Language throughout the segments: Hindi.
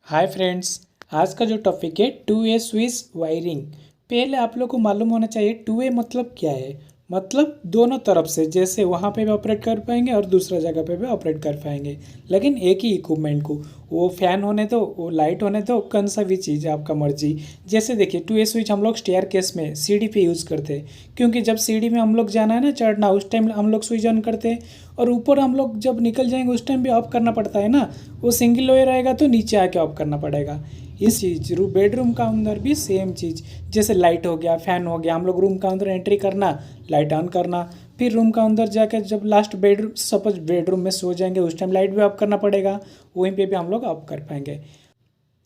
Hi friends. आज का जो टॉपिक है टू वे स्विच वायरिंग। पहले आप लोग को मालूम होना चाहिए टू वे मतलब क्या है। मतलब दोनों तरफ से, जैसे वहाँ पे भी ऑपरेट कर पाएंगे और दूसरा जगह पे भी ऑपरेट कर पाएंगे, लेकिन एक ही इक्विपमेंट को। वो फैन होने दो, वो लाइट होने दो, कौन सा भी चीज़ है आपका मर्जी। जैसे देखिए टू वे स्विच हम लोग स्टेयर केस में सीढ़ी पे यूज़ करते हैं, क्योंकि जब सीढ़ी में हम लोग जाना है ना, चढ़ना, उस टाइम हम लोग स्विच ऑन करते हैं। और ऊपर हम लोग जब निकल जाएंगे उस टाइम भी ऑफ करना पड़ता है ना। वो सिंगल लोअर रहेगा तो नीचे आके ऑफ करना पड़ेगा। इस चीज़ बेडरूम का अंदर भी सेम चीज़। जैसे लाइट हो गया, फैन हो गया, हम लोग रूम का अंदर एंट्री करना, लाइट ऑन करना, फिर रूम का अंदर जाकर जब लास्ट बेडरूम, सपोज बेडरूम में सो जाएंगे उस टाइम लाइट भी ऑफ करना पड़ेगा। वहीं पे भी हम लोग ऑफ कर पाएंगे।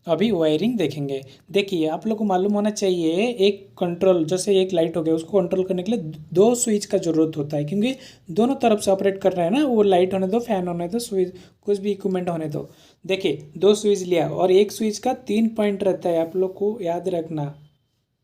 अभी वायरिंग देखेंगे। देखिए आप लोग को मालूम होना चाहिए, एक कंट्रोल, जैसे एक लाइट हो गया, उसको कंट्रोल करने के लिए दो स्विच का ज़रूरत होता है, क्योंकि दोनों तरफ से ऑपरेट कर रहे हैं ना। वो लाइट होने दो, फैन होने दो, स्विच कुछ भी इक्विपमेंट होने दो। देखिए दो स्विच लिया और एक स्विच का 3 पॉइंट रहता है, आप लोग को याद रखना।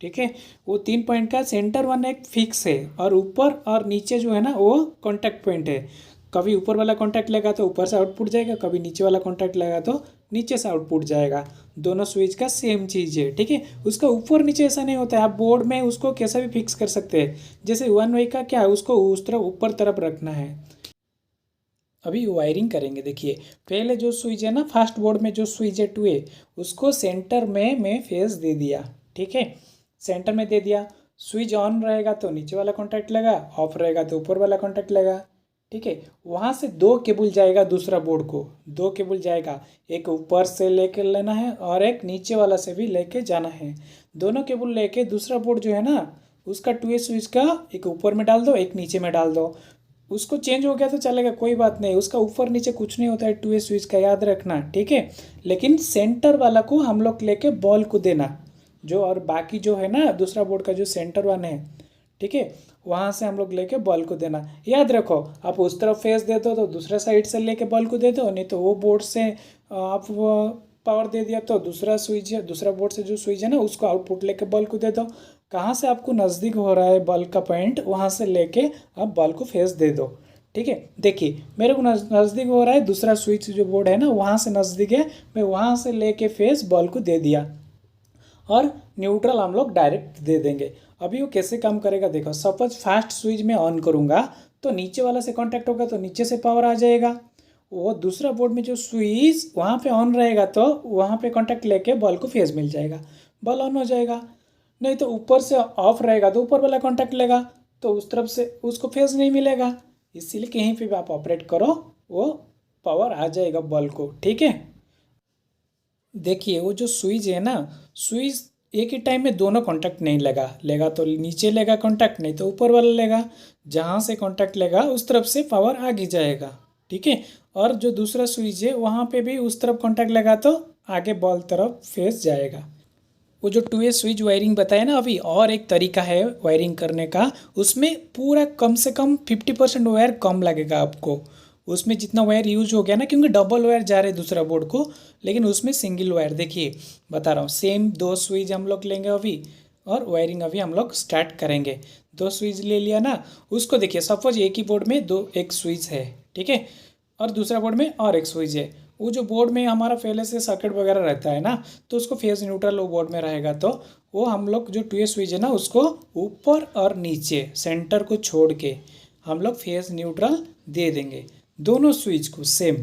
ठीक है। वो 3 पॉइंट का सेंटर वन एक फिक्स है, और ऊपर और नीचे जो है ना वो कॉन्टैक्ट पॉइंट है। कभी ऊपर वाला कॉन्टैक्ट लगा तो ऊपर से आउटपुट जाएगा, कभी नीचे वाला कॉन्टैक्ट लगा तो नीचे से आउटपुट जाएगा। दोनों स्विच का सेम चीज़ है। ठीक है। उसका ऊपर नीचे ऐसा नहीं होता है, आप बोर्ड में उसको कैसा भी फिक्स कर सकते हैं। जैसे वन वे का क्या है, उसको उस तरफ ऊपर तरफ रखना है। अभी वायरिंग करेंगे। देखिए पहले जो स्विच है ना, फास्ट बोर्ड में जो स्विच है टू ए, उसको सेंटर में मैं फेस दे दिया। ठीक है। सेंटर में दे दिया। स्विच ऑन रहेगा तो नीचे वाला कॉन्टैक्ट लगा, ऑफ रहेगा तो ऊपर वाला कॉन्टैक्ट लगा। ठीक है। वहाँ से दो केबल जाएगा दूसरा बोर्ड को, दो केबल जाएगा। एक ऊपर से लेके लेना है और एक नीचे वाला से भी लेके जाना है। दोनों केबल लेके दूसरा बोर्ड जो है ना, उसका टू ए स्विच का एक ऊपर में डाल दो, एक नीचे में डाल दो। उसको चेंज हो गया तो चलेगा, कोई बात नहीं। उसका ऊपर नीचे कुछ नहीं होता है टू ए स्विच का, याद रखना। ठीक है। लेकिन सेंटर वाला को हम लोग लेके बॉल को देना, जो और बाकी जो है ना दूसरा बोर्ड का जो सेंटर वन है, ठीक है, वहाँ से हम लोग लेके बॉल को देना। याद रखो, आप उस तरफ फेस दे दो तो दूसरा साइड से लेके बॉल को दे दो, नहीं तो वो बोर्ड से आप वो पावर दे दिया तो दूसरा स्विच है, दूसरा बोर्ड से जो स्विच है ना उसको आउटपुट लेके बॉल को दे दो। कहाँ से आपको नज़दीक हो रहा है बॉल का पॉइंट, वहाँ से लेके आप बॉल को फेस दे दो। ठीक है। देखिए मेरे को नज़दीक हो रहा है, दूसरा स्विच जो बोर्ड है ना वहाँ से नज़दीक है, मैं वहाँ से लेके फेस बॉल को दे दिया। और न्यूट्रल हम लोग डायरेक्ट दे देंगे। अभी वो कैसे काम करेगा देखो। सपोज फास्ट स्विच में ऑन करूँगा तो नीचे वाला से कांटेक्ट होगा तो नीचे से पावर आ जाएगा। वो दूसरा बोर्ड में जो स्विच वहाँ पे ऑन रहेगा तो वहाँ पे कांटेक्ट लेके बॉल को फेज मिल जाएगा, बॉल ऑन हो जाएगा। नहीं तो ऊपर से ऑफ रहेगा तो ऊपर वाला कांटेक्ट लेगा तो उस तरफ से उसको फेज नहीं मिलेगा। इसीलिए कहीं पे भी आप ऑपरेट करो वो पावर आ जाएगा बॉल को। ठीक है। देखिए वो जो स्विच है ना, स्विच एक ही टाइम में दोनों कांटेक्ट नहीं लेगा, लेगा तो नीचे लेगा कांटेक्ट, नहीं तो ऊपर वाला लेगा। जहाँ से कांटेक्ट लेगा उस तरफ से पावर आगे जाएगा। ठीक है। और जो दूसरा स्विच है वहाँ पे भी उस तरफ कांटेक्ट लेगा तो आगे बॉल तरफ फेस जाएगा। वो जो टू ए स्विच वायरिंग बताया ना अभी, और एक तरीका है वायरिंग करने का। उसमें पूरा कम से कम 50% वायर कम लगेगा आपको। उसमें जितना वायर यूज हो गया ना, क्योंकि डबल वायर जा रहे हैं दूसरा बोर्ड को, लेकिन उसमें सिंगल वायर। देखिए बता रहा हूँ, सेम दो स्विच हम लोग लेंगे अभी, और वायरिंग अभी हम लोग स्टार्ट करेंगे। दो स्विच ले लिया ना, उसको देखिए सपोज एक ही बोर्ड में दो एक स्विच है, ठीक है, और दूसरा बोर्ड में और एक स्विच है। वो जो बोर्ड में हमारा पहले से सर्किट वगैरह रहता है ना, तो उसको फेज न्यूट्रल वो बोर्ड में रहेगा, तो वो हम लोग जो टू ए स्विच है ना उसको ऊपर और नीचे सेंटर को छोड़ के हम लोग फेज न्यूट्रल दे देंगे। दोनों स्विच को सेम,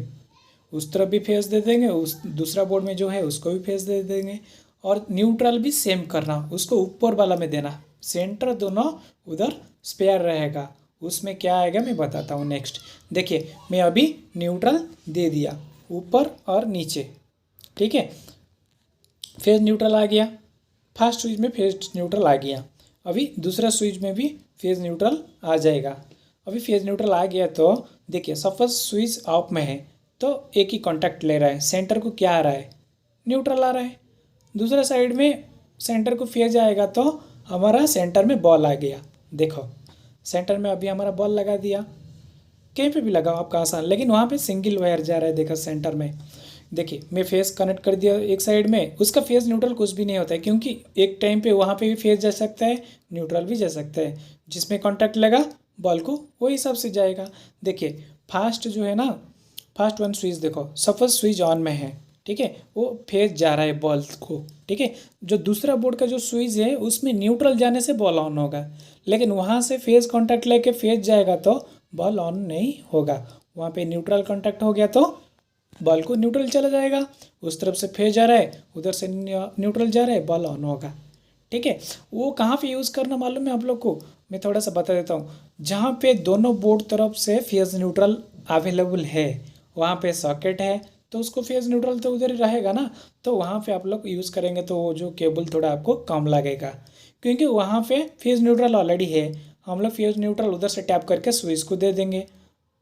उस तरफ भी फेस दे देंगे, उस दूसरा बोर्ड में जो है उसको भी फेस दे देंगे। और न्यूट्रल भी सेम करना, उसको ऊपर वाला में देना, सेंटर दोनों उधर स्पेयर रहेगा। उसमें क्या आएगा मैं बताता हूँ नेक्स्ट। देखिए मैं अभी न्यूट्रल दे दिया ऊपर और नीचे। ठीक है। फेज न्यूट्रल आ गया, फर्स्ट स्विच में फेज न्यूट्रल आ गया। अभी दूसरा स्विच में भी फेज न्यूट्रल आ जाएगा। अभी फेज न्यूट्रल आ गया तो देखिए सपोज स्विच ऑफ में है तो एक ही कांटेक्ट ले रहा है, सेंटर को क्या आ रहा है, न्यूट्रल आ रहा है। दूसरा साइड में सेंटर को फेज आएगा तो हमारा सेंटर में बॉल आ गया। देखो सेंटर में अभी हमारा बॉल लगा दिया, कहीं पे भी लगाओ आपका आसान, लेकिन वहाँ पे सिंगल वायर जा रहा है। देखो सेंटर में, देखिए मैं फेस कनेक्ट कर दिया एक साइड में, उसका फेस न्यूट्रल कुछ भी नहीं होता है, क्योंकि एक टाइम पे वहाँ पे भी फेस जा सकता है, न्यूट्रल भी जा सकता है। जिसमें कॉन्टैक्ट लगा बॉल को वही हिसाब से जाएगा। देखिए फास्ट जो है ना, फास्ट वन स्विच देखो, सपोज स्विच ऑन में है, ठीक है, वो फेज जा रहा है बॉल को, ठीक है। जो दूसरा बोर्ड का जो स्विच है उसमें न्यूट्रल जाने से बॉल ऑन होगा, लेकिन वहाँ से फेज कांटेक्ट लेके फेज जाएगा तो बॉल ऑन नहीं होगा। वहाँ पे न्यूट्रल कांटेक्ट हो गया तो बॉल को न्यूट्रल चला जाएगा, उस तरफ से फेज जा रहा है, उधर से न्यूट्रल जा रहा है, बॉल ऑन होगा, ठीक है। वो कहाँ पे यूज़ करना मालूम है आप लोग को, मैं थोड़ा सा बता देता हूँ। जहाँ पे दोनों बोर्ड तरफ से फेज न्यूट्रल अवेलेबल है, वहाँ पे सॉकेट है, तो उसको फेज न्यूट्रल तो उधर ही रहेगा ना, तो वहाँ पे आप लोग यूज़ करेंगे तो वो जो केबल थोड़ा आपको कम लगेगा, क्योंकि वहाँ पे फेज न्यूट्रल ऑलरेडी है। हम लोग फेज न्यूट्रल उधर से टैप करके स्विच को दे देंगे,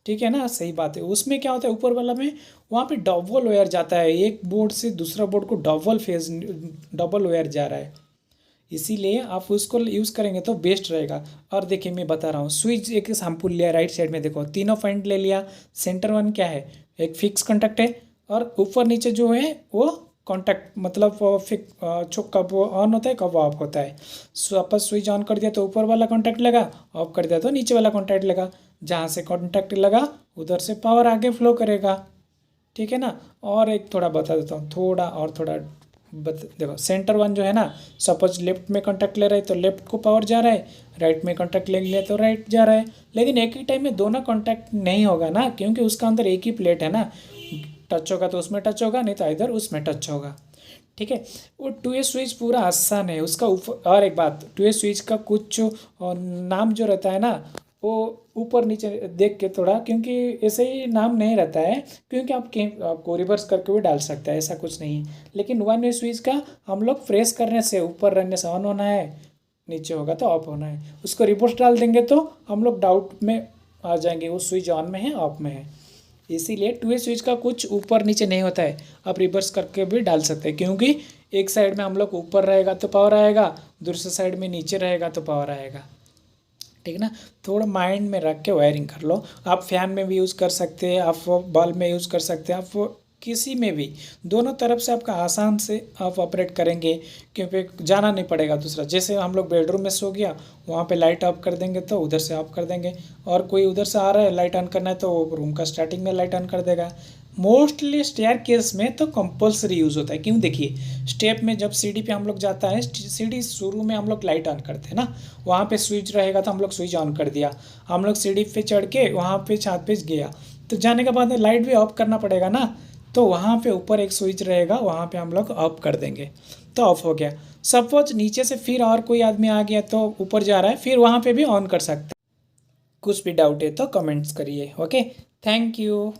ठीक है ना। सही बात है। उसमें क्या होता है ऊपर वाला में, वहाँ पे डबल वायर जाता है, एक बोर्ड से दूसरा बोर्ड को डबल वायर जा रहा है, इसीलिए आप उसको यूज़ करेंगे तो बेस्ट रहेगा। और देखिए मैं बता रहा हूँ, स्विच एक सैम्पुल लिया, राइट साइड में देखो तीनों पॉइंट ले लिया। सेंटर वन क्या है, एक फिक्स कॉन्टैक्ट है, और ऊपर नीचे जो है वो कॉन्टैक्ट, मतलब कब ऑन होता है कब ऑफ होता है। वापस स्विच ऑन कर दिया तो ऊपर वाला कॉन्टैक्ट लगा, ऑफ कर दिया तो नीचे वाला कॉन्टैक्ट लगा, जहाँ से कॉन्टैक्ट लगा उधर से पावर आगे फ्लो करेगा, ठीक है ना। और एक थोड़ा बता देता हूँ, थोड़ा देखो सेंटर वन जो है ना, सपोज लेफ्ट में कॉन्टैक्ट ले रहा है तो लेफ्ट को पावर जा रहा है, राइट में कॉन्टैक्ट ले लिया तो राइट जा रहा है, लेकिन एक ही टाइम में दोनों कॉन्टैक्ट नहीं होगा ना, क्योंकि उसका अंदर एक ही प्लेट है ना। टच होगा तो उसमें टच होगा, नहीं तो इधर उसमें टच होगा, ठीक है। वो टू ए स्विच पूरा आसान है उसका ऊपर। और एक बात, टू ए स्विच का कुछ नाम जो रहता है ना, वो ऊपर नीचे देख के थोड़ा, क्योंकि ऐसे ही नाम नहीं रहता है, क्योंकि आपको रिवर्स करके भी डाल सकता है, ऐसा कुछ नहीं है। लेकिन वन वे स्विच का हम लोग प्रेस करने से, ऊपर रहने से ऑन होना है, नीचे होगा तो ऑफ होना है। उसको रिवर्स डाल देंगे तो हम लोग डाउट में आ जाएंगे वो स्विच ऑन में है ऑफ में है। इसीलिए टू वे स्विच का कुछ ऊपर नीचे नहीं होता है, आप रिवर्स करके भी डाल सकते हैं, क्योंकि एक साइड में हम लोग ऊपर रहेगा तो पावर आएगा, दूसरे साइड में नीचे रहेगा तो पावर आएगा, ठीक है ना। थोड़ा माइंड में रख के वायरिंग कर लो। आप फैन में भी यूज़ कर सकते हैं, आप बल्ब में यूज़ कर सकते हैं, आप किसी में भी, दोनों तरफ से आपका आसान से आप ऑपरेट करेंगे, क्योंकि जाना नहीं पड़ेगा दूसरा। जैसे हम लोग बेडरूम में सो गया, वहाँ पे लाइट ऑफ कर देंगे तो उधर से ऑफ कर देंगे, और कोई उधर से आ रहा है लाइट ऑन करना है तो रूम का स्टार्टिंग में लाइट ऑन कर देगा। मोस्टली स्टेयर केस में तो कंपलसरी यूज़ होता है, क्यों, देखिए स्टेप में जब सीढ़ी पे हम लोग जाता है, सीढ़ी शुरू में हम लोग लाइट ऑन करते हैं ना, वहाँ पे स्विच रहेगा तो हम लोग स्विच ऑन कर दिया, हम लोग सीढ़ी पे चढ़ के वहाँ पे छत पे गया, तो जाने के बाद में लाइट भी ऑफ करना पड़ेगा ना, तो वहाँ पे ऊपर एक स्विच रहेगा, वहाँ पे हम लोग ऑफ कर देंगे तो ऑफ हो गया। सपोज नीचे से फिर और कोई आदमी आ गया तो ऊपर जा रहा है, फिर वहाँ पे भी ऑन कर सकता है। कुछ भी डाउट है तो कमेंट्स करिए। Okay, thank you.